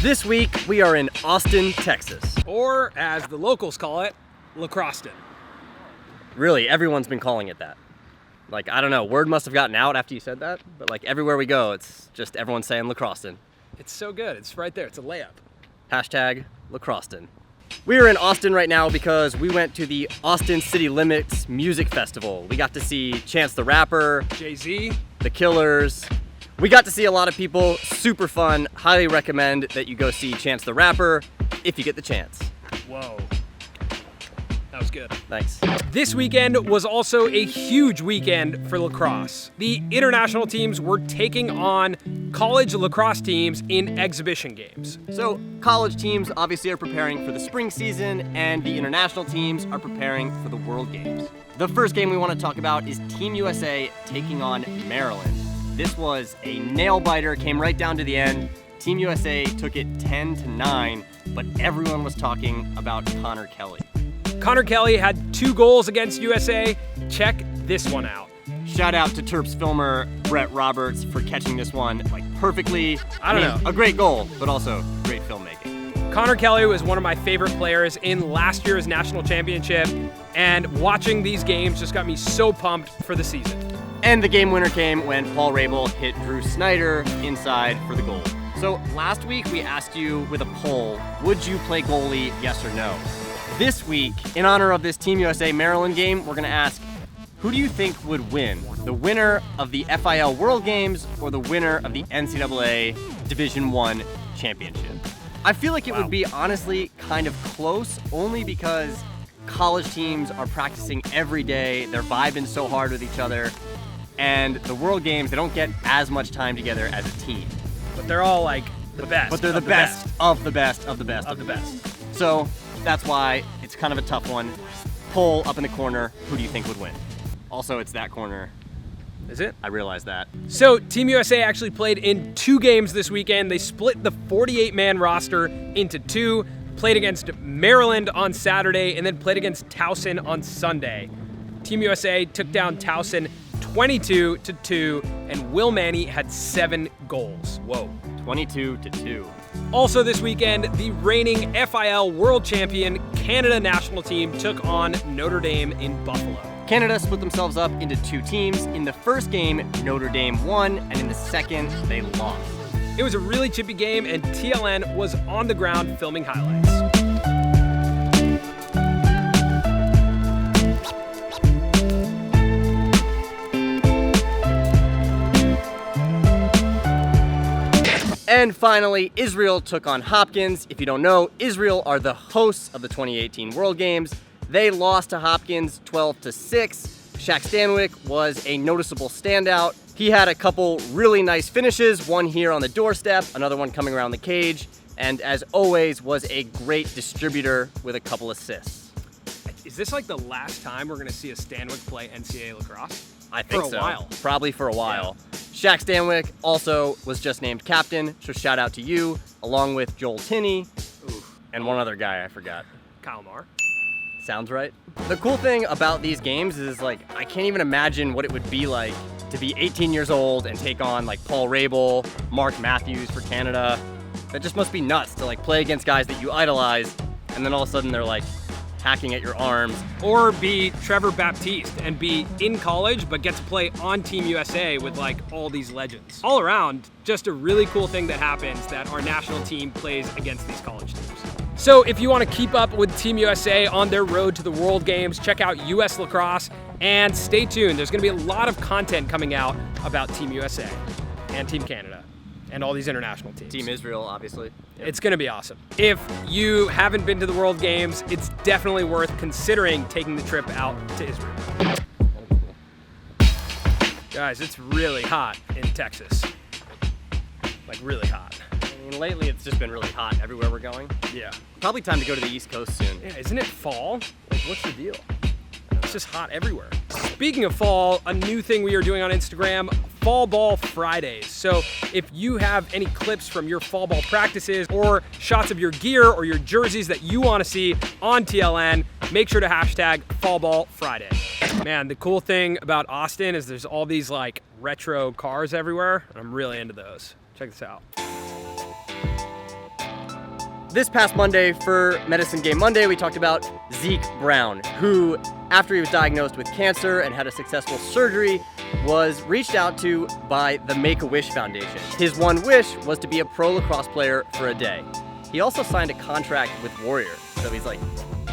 This week, we are in Austin, Texas. Or, as the locals call it, Lacrosse. Really, everyone's been calling it that. Like, I don't know, word must have gotten out after you said that, but like everywhere we go, it's just everyone saying Lacrosse. It's so good. It's right there. It's a layup. Hashtag Lacrosse. We are in Austin right now because we went to the Austin City Limits Music Festival. We got to see Chance the Rapper, Jay-Z, The Killers. We got to see a lot of people, super fun. Highly recommend that you go see Chance the Rapper if you get the chance. Whoa. That was good. Thanks. This weekend was also a huge weekend for lacrosse. The international teams were taking on college lacrosse teams in exhibition games. So college teams obviously are preparing for the spring season, and the international teams are preparing for the World Games. The first game we want to talk about is Team USA taking on Maryland. This was a nail-biter, came right down to the end. Team USA took it 10-9, but everyone was talking about Connor Kelly. Connor Kelly had 2 goals against USA. Check this one out. Shout out to Terps filmer Brett Roberts for catching this one like perfectly. I don't know. A great goal, but also great filmmaking. Connor Kelly was one of my favorite players in last year's national championship, and watching these games just got me so pumped for the season. And the game winner came when Paul Rabil hit Drew Snyder inside for the goal. So last week we asked you with a poll, would you play goalie, yes or no? This week, in honor of this Team USA Maryland game, we're gonna ask, who do you think would win? The winner of the FIL World Games or the winner of the NCAA Division I Championship? I feel like it would be honestly kind of close, only because college teams are practicing every day, they're vibing so hard with each other, and the World Games, they don't get as much time together as a team. But they're all like the best. But they're the best of the best of the best of the best. So that's why it's kind of a tough one. Poll up in the corner, who do you think would win? Also, it's that corner. Is it? I realize that. So Team USA actually played in 2 games this weekend. They split the 48-man roster into 2, played against Maryland on Saturday, and then played against Towson on Sunday. Team USA took down Towson 22-2, and Will Manny had 7 goals. Whoa. 22-2. Also this weekend, the reigning FIL World Champion Canada national team took on Notre Dame in Buffalo. Canada split themselves up into 2 teams. In the first game, Notre Dame won, and in the second, they lost. It was a really chippy game, and TLN was on the ground filming highlights. And finally, Israel took on Hopkins. If you don't know, Israel are the hosts of the 2018 World Games. They lost to Hopkins 12-6. Shaq Stanwyck was a noticeable standout. He had a couple really nice finishes, one here on the doorstep, another one coming around the cage, and as always was a great distributor with a couple assists. Is this like the last time we're gonna see a Stanwyck play NCAA lacrosse? I think so. For a while. Probably for a while. Yeah. Shaq Stanwyck also was just named captain, so shout out to you, along with Joel Tinney, and one other guy I forgot. Kyle Marr. Sounds right. The cool thing about these games is like, I can't even imagine what it would be like to be 18 years old and take on like Paul Rabil, Mark Matthews for Canada. That just must be nuts to like play against guys that you idolize, and then all of a sudden they're like hacking at your arms. Or be Trevor Baptiste and be in college but get to play on Team USA with like all these legends. All around, just a really cool thing that happens that our national team plays against these college teams. So if you want to keep up with Team USA on their road to the World Games, check out US Lacrosse and stay tuned. There's going to be a lot of content coming out about Team USA and Team Canada and all these international teams. Team Israel, obviously. Yep. It's going to be awesome. If you haven't been to the World Games, it's definitely worth considering taking the trip out to Israel. Guys, it's really hot in Texas. Like really hot. I mean, lately it's just been really hot everywhere we're going. Yeah. Probably time to go to the East Coast soon. Yeah, isn't it fall? Like, what's the deal? It's just hot everywhere. Speaking of fall, a new thing we are doing on Instagram, Fall Ball Fridays. So if you have any clips from your fall ball practices or shots of your gear or your jerseys that you want to see on TLN, make sure to hashtag Fall Ball Friday. Man, the cool thing about Austin is there's all these like retro cars everywhere, and I'm really into those. Check this out. this past Monday for Medicine Game Monday, we talked about Zeke Brown, who, after he was diagnosed with cancer and had a successful surgery, was reached out to by the Make-A-Wish Foundation. His one wish was to be a pro lacrosse player for a day. He also signed a contract with Warrior, so he's like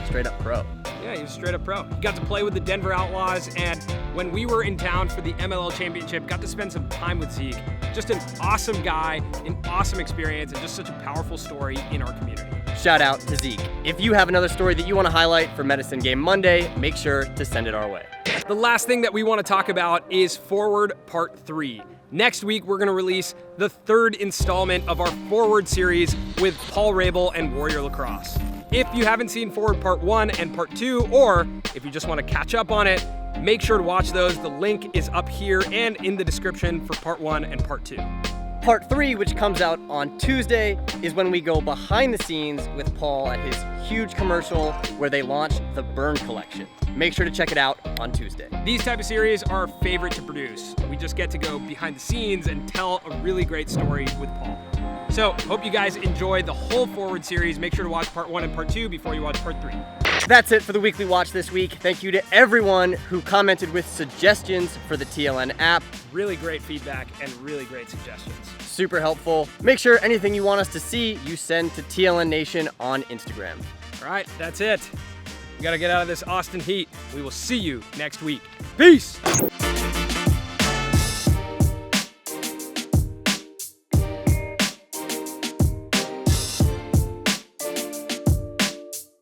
straight up pro. Yeah, he was straight up pro. He got to play with the Denver Outlaws, and when we were in town for the MLL Championship, got to spend some time with Zeke. Just an awesome guy, an awesome experience, and just such a powerful story in our community. Shout out to Zeke. If you have another story that you want to highlight for Medicine Game Monday, make sure to send it our way. The last thing that we want to talk about is Forward Part 3. Next week, we're going to release the third installment of our Forward series with Paul Rabil and Warrior Lacrosse. If you haven't seen Forward Part 1 and Part 2, or if you just want to catch up on it, make sure to watch those. The link is up here and in the description for Part 1 and Part 2. Part 3, which comes out on Tuesday, is when we go behind the scenes with Paul at his huge commercial where they launch the Burn Collection. Make sure to check it out on Tuesday. These type of series are our favorite to produce. We just get to go behind the scenes and tell a really great story with Paul. So, hope you guys enjoyed the whole Forward series. Make sure to watch Part 1 and Part 2 before you watch Part 3. That's it for the Weekly Watch this week. Thank you to everyone who commented with suggestions for the TLN app. Really great feedback and really great suggestions. Super helpful. Make sure anything you want us to see, you send to TLN Nation on Instagram. All right, that's it. We gotta get out of this Austin heat. We will see you next week. Peace!